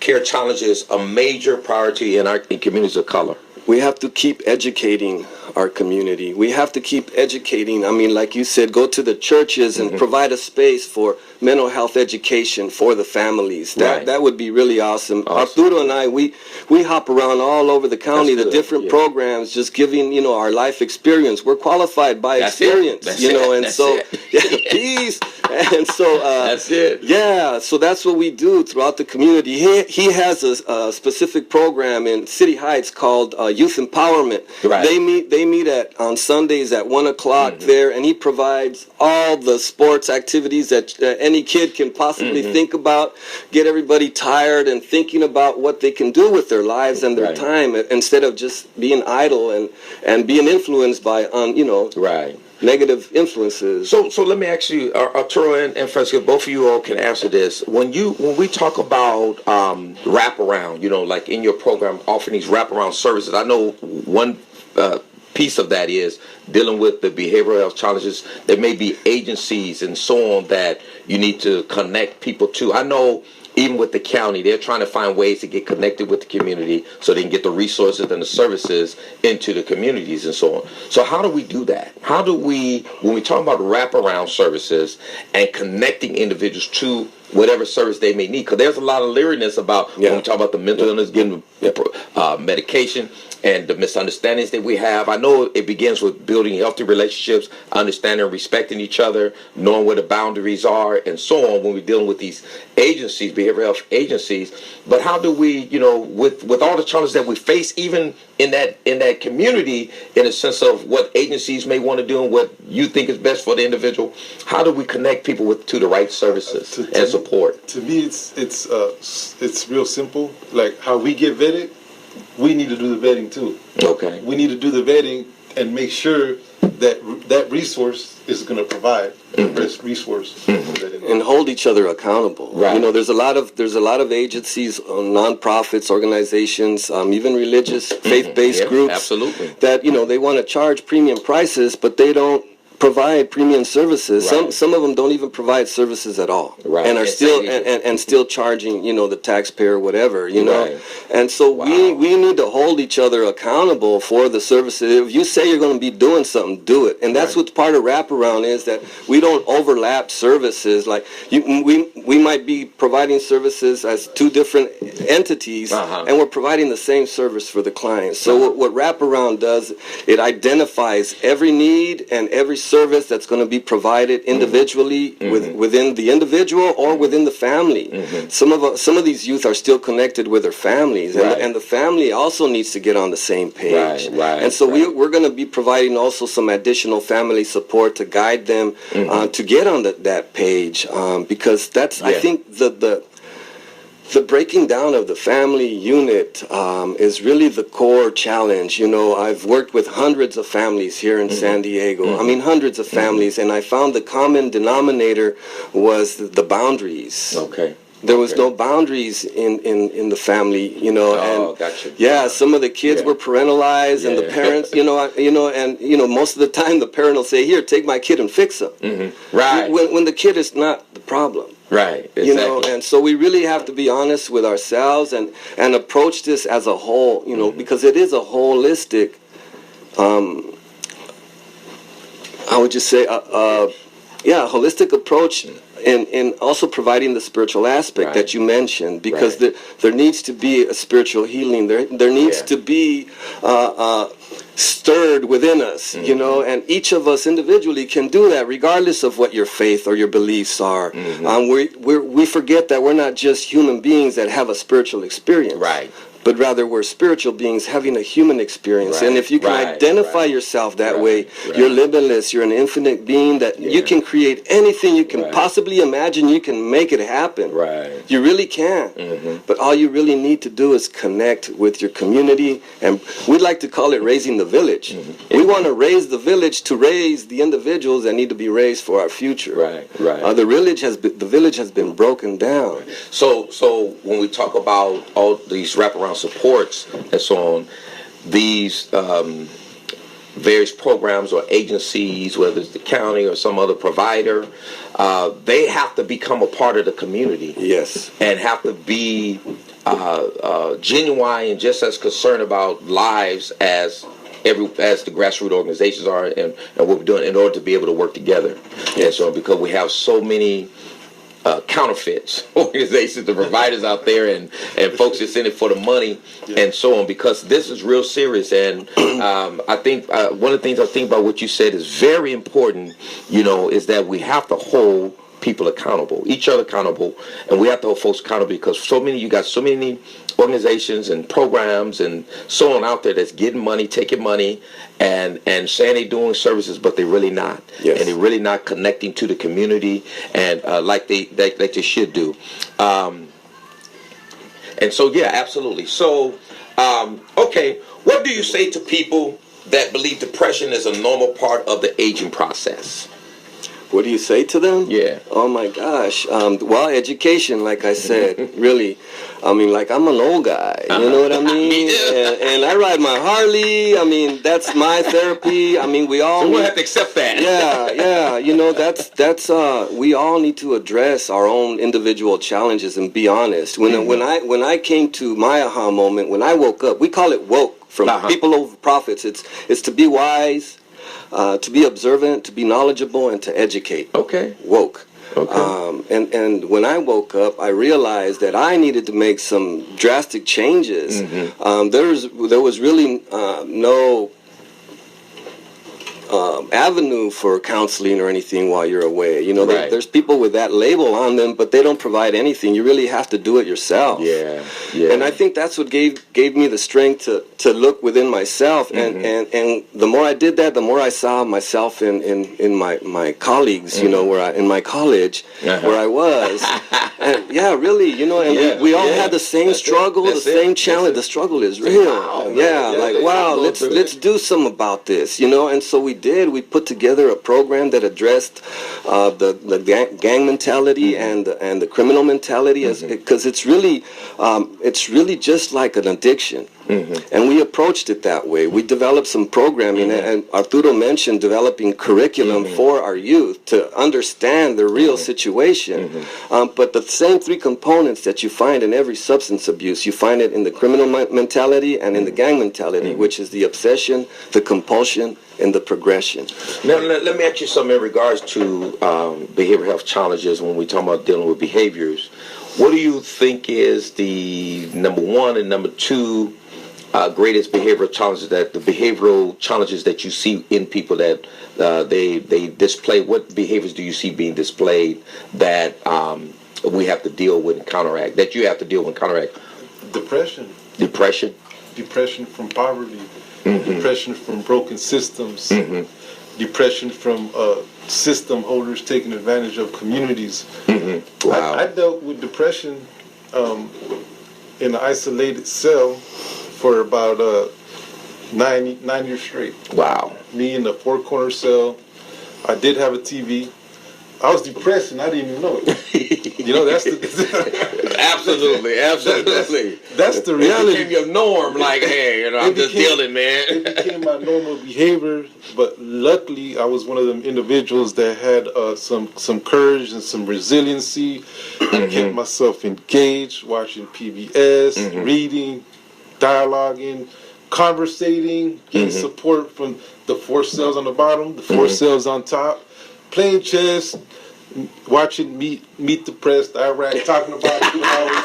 care challenges a major priority in communities of color? We have to keep educating our community. We have to keep educating. I mean, like you said, go to the churches and provide a space for mental health education for the families. That would be really awesome. Arturo and I, we hop around all over the county, the different programs, just giving, you know, our life experience. We're qualified by experience, you know, and so peace. And so that's it. Yeah, so that's what we do throughout the community. He has a specific program in City Heights called Youth Empowerment. They meet on Sundays at 1 o'clock there, and he provides all the sports activities that any kid can possibly think about. Get everybody tired and thinking about what they can do with their lives and their time, instead of just being idle and being influenced by negative influences. So let me ask you, Arturo and Francisco, both of you all can answer this. When we talk about wraparound, you know, like in your program, offering these wraparound services, I know one piece of that is dealing with the behavioral health challenges. There may be agencies and so on that you need to connect people to. I know even with the county, they're trying to find ways to get connected with the community so they can get the resources and the services into the communities and so on. So how do we do that? How do we, when we talk about wraparound services and connecting individuals to whatever service they may need, because there's a lot of leeriness about when we talk about the mental illness, getting medication, and the misunderstandings that we have. I know it begins with building healthy relationships, understanding and respecting each other, knowing where the boundaries are, and so on when we're dealing with these agencies, behavioral health agencies. But how do we, you know, with all the challenges that we face, even in that community, in a sense of what agencies may want to do and what you think is best for the individual, how do we connect people to the right services and support? To me, it's real simple. Like how we get vetted, we need to do the vetting too. Okay. We need to do the vetting and make sure that resource is going to provide the best resource. And hold each other accountable. Right. You know, there's a lot of agencies, nonprofits, organizations, even religious, faith-based groups. Absolutely. That, you know, they want to charge premium prices, but they don't provide premium services. Right. Some of them don't even provide services at all, Right. and are still and still charging, the taxpayer whatever, Right. And so Wow. we need to hold each other accountable for the services. If you say you're going to be doing something, do it. And that's Right. what part of wraparound is, that we don't overlap services. Like we might be providing services as two different entities, and we're providing the same service for the client. So what wraparound does, it identifies every need and every service that's going to be provided individually within the individual or within the family. Some of these youth are still connected with their families, and the family also needs to get on the same page. Right. And so we're going to be providing also some additional family support to guide them to get on that page, because that's I think the breaking down of the family unit is really the core challenge. I've worked with hundreds of families here in San Diego. I mean, hundreds of families, and I found the common denominator was the boundaries. Okay. There was no boundaries in the family, and gotcha. yeah, some of the kids were parentalized, and the parents, most of the time the parent will say, "Here, take my kid and fix him." Right. When the kid is not the problem. Right. Exactly. And so we really have to be honest with ourselves and approach this as a whole, because it is a holistic, I would just say, holistic approach in also providing the spiritual aspect that you mentioned, because there needs to be a spiritual healing. There needs to be stirred within us, and each of us individually can do that regardless of what your faith or your beliefs are. We forget that we're not just human beings that have a spiritual experience. Right. But rather we're spiritual beings having a human experience. Right. And if you can identify yourself that way, you're limitless, you're an infinite being that you can create anything you can possibly imagine, you can make it happen. Right. You really can. But all you really need to do is connect with your community, and we'd like to call it raising the village. We want to raise the village to raise the individuals that need to be raised for our future. Right. The village has been broken down. So when we talk about all these wraparound supports and so on, these various programs or agencies, whether it's the county or some other provider, they have to become a part of the community. Yes. And have to be genuine and just as concerned about lives as the grassroots organizations are, and what we're doing in order to be able to work together. And so because we have so many counterfeits organizations, the providers out there, and folks that's in it for the money and so on, because this is real serious. And I think one of the things I think about what you said is very important, is that we have to hold people accountable, each other accountable, and we have to hold folks accountable, because you got so many organizations and programs and so on out there that's getting money, taking money, and saying they're doing services, but they're really not. Yes. And they're really not connecting to the community and like they should do. And so, yeah, absolutely. So, okay, what do you say to people that believe depression is a normal part of the aging process? What do you say to them? Yeah. Oh my gosh. Well, education, like I said, really. I mean, like, I'm an old guy. You know what I mean? and I ride my Harley. I mean, that's my therapy. I mean, we all. So we'll have to accept that. Yeah. That's we all need to address our own individual challenges and be honest. When I came to my aha moment, when I woke up, we call it woke from People Over Profits. It's to be wise. To be observant, to be knowledgeable, and to educate. Okay. Woke. Okay. And when I woke up, I realized that I needed to make some drastic changes. There was really no avenue for counseling or anything while you're away. There's people with that label on them, but they don't provide anything. You really have to do it yourself. Yeah. And I think that's what gave me the strength to look within myself. And the more I did that, the more I saw myself in my colleagues, in my college, where I was. And really, we all had the same struggle, the same challenge. The struggle is real. Wow. Let's do something about this, And so we did. We put together a program that addressed the gang mentality and the criminal mentality, because it's really just like an addiction. And we approached it that way. We developed some programming, and Arturo mentioned developing curriculum for our youth to understand the real situation. But the same three components that you find in every substance abuse, you find it in the criminal mentality and in the gang mentality, which is the obsession, the compulsion, and the progression. Now, let me ask you something in regards to behavioral health challenges when we talk about dealing with behaviors. What do you think is the number one and number two greatest behavioral challenges that you see in people that they display? What behaviors do you see being displayed that we have to deal with and counteract, that you have to deal with and counteract? Depression. Depression from poverty. Depression from broken systems. Depression from system holders taking advantage of communities. Wow. I dealt with depression in an isolated cell for about 9 years straight. Wow. Me in the four-corner cell. I did have a TV. I was depressed and I didn't even know it. You know, that's the absolutely. That's the reality. It became your norm. Like, hey, I'm just dealing, man. It became my normal behavior. But luckily, I was one of them individuals that had some courage and some resiliency. I kept myself engaged, watching PBS, reading, dialoguing, conversating, getting support from the 4 cells on the bottom, the 4 cells on top, playing chess, watching Meet the Press, Iraq, talking about 2 hours.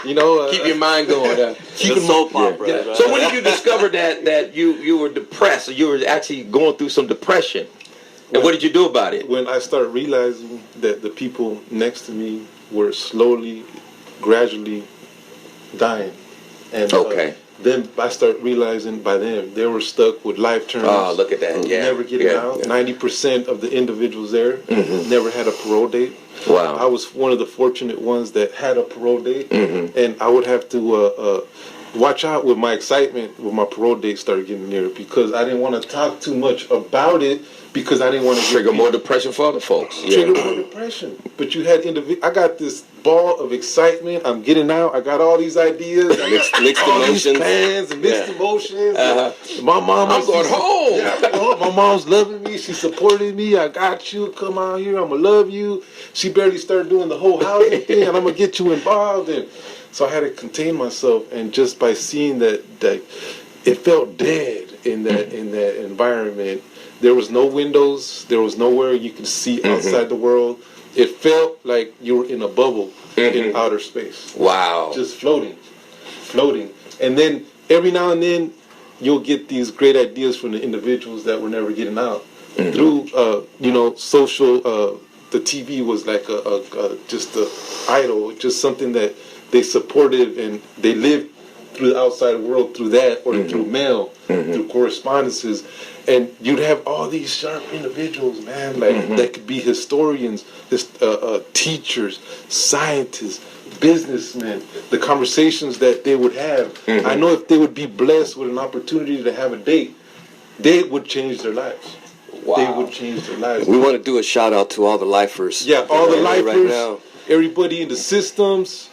You know, keep your mind going. Keep the soap opera. Yeah. So when did you discover that you were depressed, or you were actually going through some depression? And what did you do about it? When I started realizing that the people next to me were slowly, gradually dying. And then I started realizing by them they were stuck with life terms. Oh, look at that! Yeah, never getting out. 90% of the individuals there never had a parole date. Wow! I was one of the fortunate ones that had a parole date, and I would have to watch out with my excitement when my parole date started getting near, because I didn't want to talk too much about it, because I didn't want to trigger more depression for other folks. Trigger more depression. But you had I got this ball of excitement. I'm getting out. I got all these ideas. I got mixed all emotions. these plans and mixed emotions. My mom. I'm going home. Yeah, my mom's loving me. She supported me. I got you. Come out here. I'm gonna love you. She barely started doing the whole housing thing, and I'm gonna get you involved. And so I had to contain myself. And just by seeing that it felt dead in that environment. There was no windows. There was nowhere you could see outside the world. It felt like you were in a bubble in outer space. Wow. Just floating. And then every now and then, you'll get these great ideas from the individuals that were never getting out. Through, social, the TV was like just a idol, just something that they supported, and they lived through the outside world through that, or through mail, through correspondences. And you'd have all these sharp individuals, man, like that could be historians, teachers, scientists, businessmen. The conversations that they would have. I know if they would be blessed with an opportunity to have a date, they would change their lives. Wow. They would change their lives. We want to do a shout out to all the lifers. Yeah, all the lifers, right now. Everybody in the systems,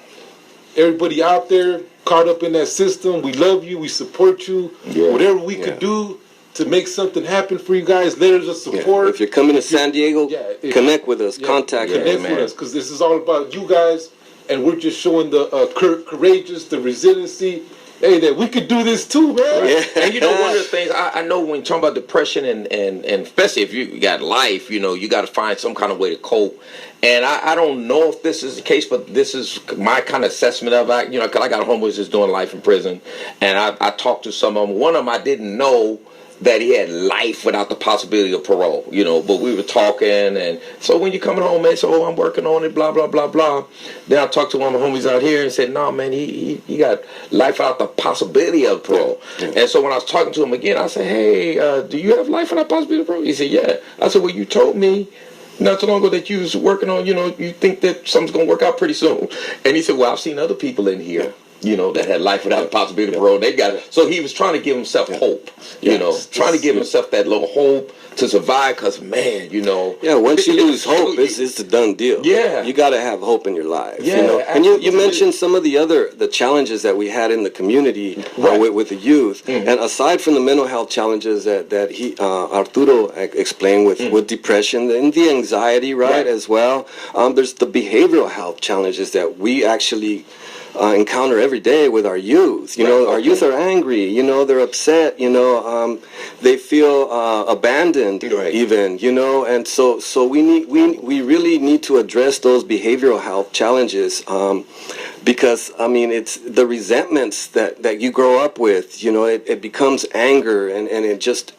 everybody out there caught up in that system. We love you. We support you. Yeah. Whatever we could do to make something happen for you guys, letters of support. If you're coming to San Diego, connect with us, contact us. Connect with us, because this is all about you guys, and we're just showing the courageous, the resiliency, hey, that we could do this too, man. Yeah. And you know, one of the things I know when you're talking about depression and especially if you got life, you got to find some kind of way to cope. And I don't know if this is the case, but this is my kind of assessment of it. Because I got a homeboy that's doing life in prison, and I talked to some of them. One of them I didn't know that he had life without the possibility of parole, but we were talking, and so when you coming home, man, so I'm working on it, blah, blah, blah, blah. Then I talked to one of my homies out here and said, no, man, he got life without the possibility of parole. Yeah. And so when I was talking to him again, I said, hey, do you have life without possibility of parole? He said, yeah. I said, well, you told me not too long ago that you was working on, you think that something's going to work out pretty soon. And he said, well, I've seen other people in here that had life without the possibility of parole. They got it. So he was trying to give himself hope, trying to give himself that little hope to survive. Because man, yeah, once you lose hope, it's a done deal. Yeah, you got to have hope in your life. Yeah, and you mentioned some of the challenges that we had in the community with the youth, and aside from the mental health challenges that he Arturo explained with depression and the anxiety, as well. There's the behavioral health challenges that we actually encounter every day with our youth. Our youth are angry. They're upset. They feel abandoned, even. And so we really need to address those behavioral health challenges. Because it's the resentments that you grow up with. It becomes anger, and it just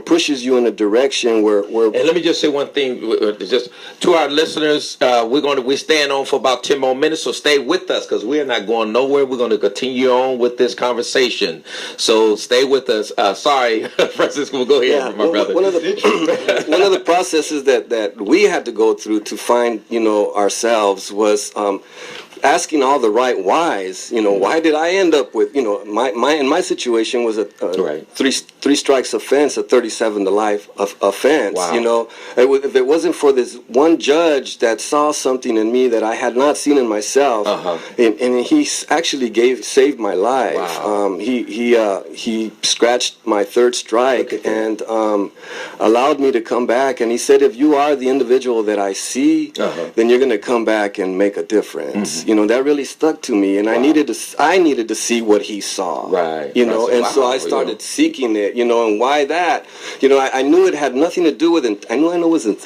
pushes you in a direction where. And let me just say one thing, just to our listeners, we're staying on for about 10 more minutes, so stay with us because we're not going nowhere. We're going to continue on with this conversation, so stay with us. Sorry, Francisco, we'll go ahead, my brother. One of the processes that we had to go through to find ourselves was asking all the right whys. Why did I end up with my situation was a three strikes offense, a 37 to life offense. Wow. If it wasn't for this one judge that saw something in me that I had not seen in myself, and he actually saved my life. Wow. He scratched my third strike and allowed me to come back, and he said, if you are the individual that I see, then you're going to come back and make a difference. That really stuck to me, and I needed to see what he saw. Right. So I started seeking it. And why that? I knew it had nothing to do with. I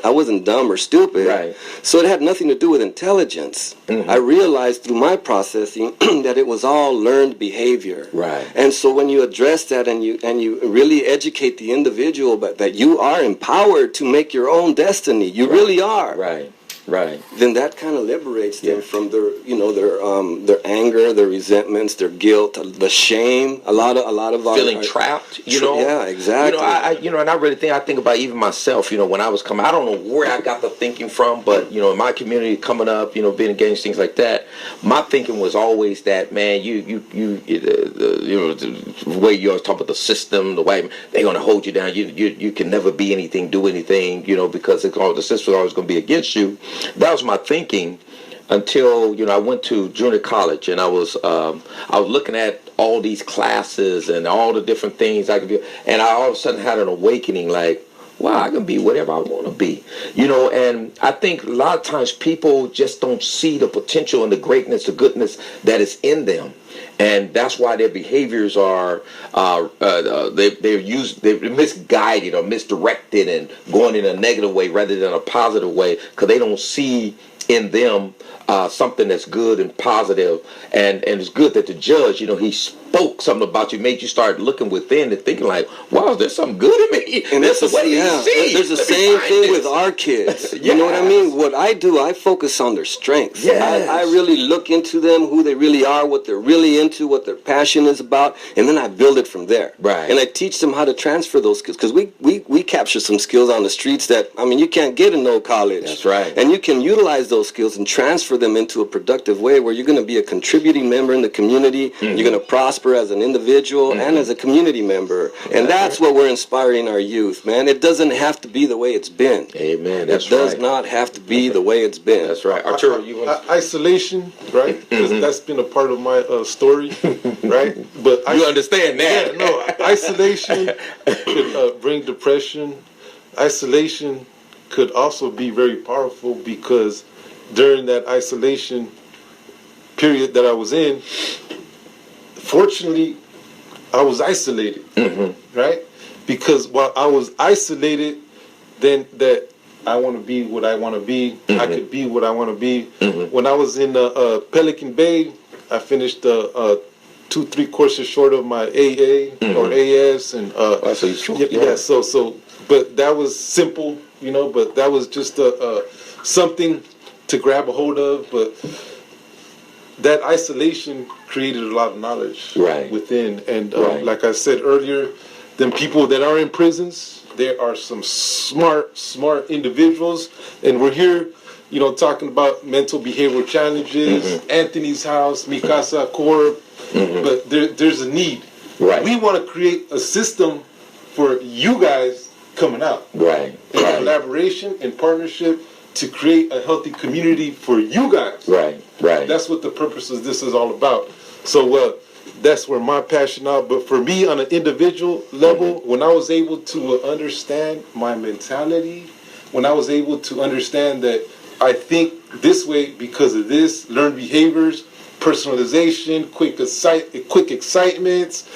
wasn't dumb or stupid. Right. So it had nothing to do with intelligence. I realized through my processing that it was all learned behavior. Right. And so when you address that and you really educate the individual, but that you are empowered to make your own destiny, you really are. Right. Right. Then that kind of liberates them from their anger, their resentments, their guilt, the shame. A lot of feeling trapped. Yeah, exactly. And I think about even myself. When I was coming, I don't know where I got the thinking from, but in my community coming up, being engaged, things like that. My thinking was always that, man, the way you always talk about the system, the way they're going to hold you down. You can never be anything, do anything, because the system is always going to be against you. That was my thinking until I went to junior college, and I was looking at all these classes and all the different things I could be, and I all of a sudden had an awakening, like, wow, I can be whatever I want to be, and I think a lot of times people just don't see the potential and the greatness, the goodness that is in them. And that's why their behaviors are they're misguided or misdirected and going in a negative way rather than a positive way, because they don't see in them something that's good and positive, and it's good that the judge, he spoke something about you, made you start looking within and thinking like, wow, there's something good in me. And that's the way you see. There's the same thing with our kids. You know what I mean? What I do, I focus on their strengths. Yes. I really look into them, who they really are, what they're really into, what their passion is about, and then I build it from there. Right. And I teach them how to transfer those skills, because we capture some skills on the streets that, you can't get in no college. That's right. And you can utilize those skills and transfer them into a productive way where you're going to be a contributing member in the community. You're going to prosper as an individual and as a community member. And that's what we're inspiring our youth, man. It doesn't have to be the way it's been. Amen. That's it does not have to be the way it's been. That's right. Arturo, isolation, right? Because that's been a part of my story, right? But you understand that? Yeah, no. Isolation could bring depression. Isolation could also be very powerful, because during that isolation period that I was in, fortunately, I was isolated, right? Because while I was isolated, then that I want to be what I want to be. I could be what I want to be. When I was in Pelican Bay, I finished 2-3 courses short of my AA or AS, and so. But that was simple, But that was just something to grab a hold of. But that isolation created a lot of knowledge within, and like I said earlier, them people that are in prisons, there are some smart individuals, and we're here talking about mental behavioral challenges, Anthony's house, Mikasa Corp, but there's a need. Right. We want to create a system for you guys coming out. Right. In collaboration and partnership to create a healthy community for you guys. Right. That's what the purpose of this is all about. So that's where my passion out. But for me, on an individual level, when I was able to understand my mentality, when I was able to understand that I think this way because of this, learned behaviors, personalization, quick excitements,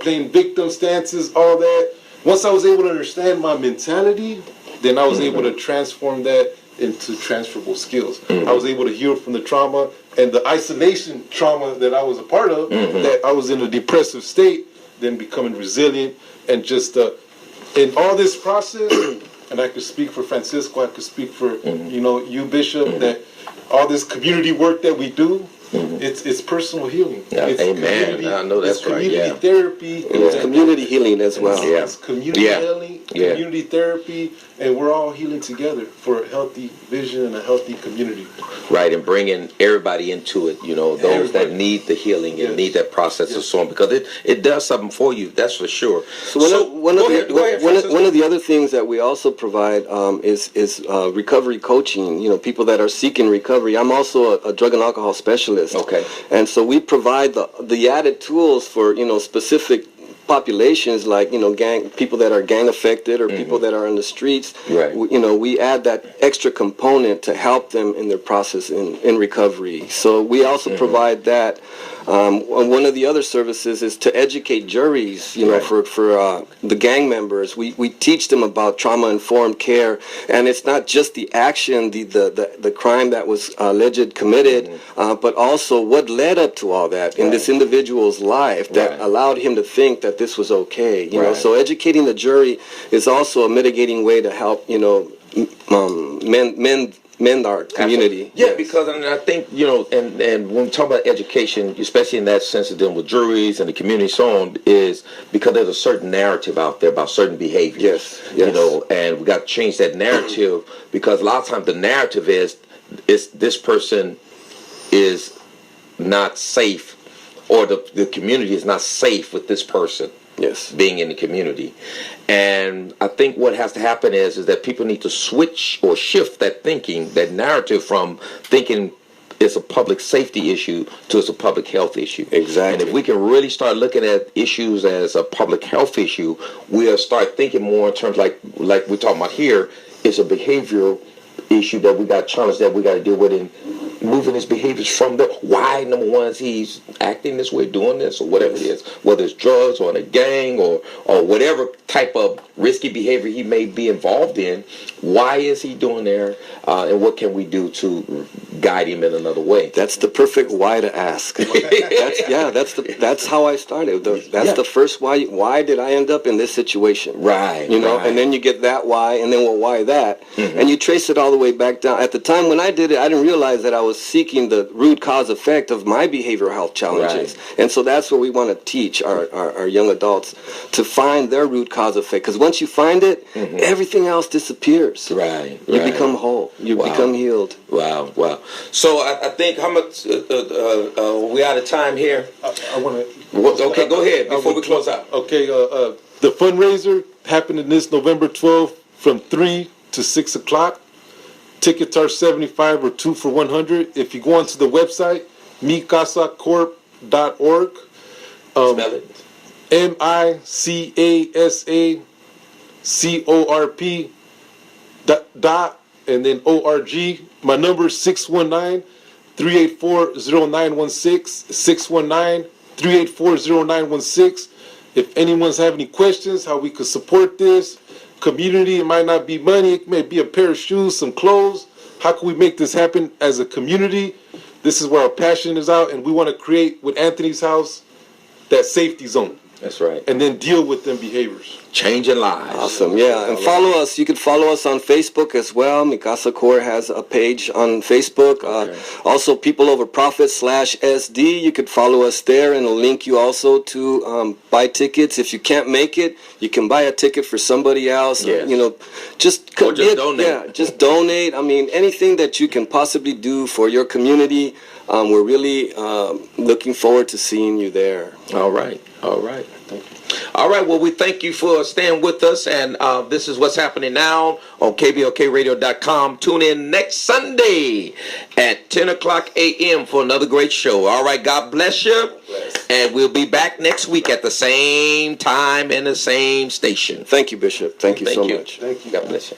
playing victim stances, all that. Once I was able to understand my mentality, then I was able to transform that into transferable skills. I was able to heal from the trauma and the isolation trauma that I was a part of, that I was in a depressive state, then becoming resilient, and just in all this process, and I could speak for Francisco, I could speak for you, Bishop, that all this community work that we do, it's personal healing. Yeah, it's amen. I know that's it's community right. Yeah. therapy. And it's community healing as well. It's community healing, community therapy, and we're all healing together for a healthy vision and a healthy community. Right, and bringing everybody into it, those that need the healing and need that process and so on, because it does something for you, that's for sure. So one of the other things that we also provide is recovery coaching. People that are seeking recovery. I'm also a drug and alcohol specialist. Okay. And so we provide the added tools for specific populations, like people that are gang affected or people that are in the streets. Right. We add that extra component to help them in their process in recovery. So we also provide that. One of the other services is to educate juries, for the gang members. We teach them about trauma-informed care, and it's not just the action, the crime that was alleged committed, but also what led up to all that in this individual's life that allowed him to think that this was okay. So educating the jury is also a mitigating way to help mend our community. Yeah, because I think, and when we talk about education, especially in that sense of dealing with juries and the community and so on, is because there's a certain narrative out there about certain behaviors. Yes. And we got to change that narrative, because a lot of times the narrative is this person is not safe, or the community is not safe with this person. Yes. Being in the community. And I think what has to happen is that people need to switch or shift that thinking, that narrative, from thinking it's a public safety issue to it's a public health issue. Exactly. And if we can really start looking at issues as a public health issue, we'll start thinking more in terms like we're talking about here, it's a behavioral issue that we got challenged, that we got to deal with in moving his behaviors from the why, number one, is he's acting this way, doing this, or whatever it is, whether it's drugs or in a gang or whatever type of risky behavior he may be involved in. Why is he doing there, and what can we do to guide him in another way? That's the perfect why to ask. That's how I started. That's the first why. Why did I end up in this situation? Right. And then you get that why, and then why that, and you trace it all the way back down. At the time when I did it, I didn't realize that I was seeking the root cause effect of my behavioral health challenges. Right. And so that's what we want to teach our young adults, to find their root cause effect. Because once you find it, everything else disappears. Right. You become whole. You become healed. Wow. So I think how much we out of time here? I want to. Okay, go ahead before we close out. Okay, the fundraiser happening this November 12th from 3 to 6 o'clock. Tickets are $75 or 2 for $100. If you go onto the website, micasacorp.org. Spell it. MICASACORP dot and then ORG. My number is 619-384-0916. 619-384-0916. If anyone's have any questions, how we could support this community, it might not be money, it may be a pair of shoes, some clothes. How can we make this happen as a community? This is where our passion is out, and we want to create with Anthony's house that safety zone. That's right. And then deal with them behaviors. Changing lives. Awesome, yeah. And follow us. You can follow us on Facebook as well. Mikasa Core has a page on Facebook. Also, People Over Profit /SD. You could follow us there, and it'll link you also to buy tickets. If you can't make it, you can buy a ticket for somebody else. Yes. You know, just donate. Yeah, just donate. I mean, anything that you can possibly do for your community. We're really looking forward to seeing you there. All right. Thank you. All right. Well, we thank you for staying with us. And this is what's happening now on KBLKradio.com. Tune in next Sunday at 10 o'clock a.m. for another great show. All right. God bless you. And we'll be back next week at the same time and the same station. Thank you, Bishop. Thank you so much. Thank you. God bless you.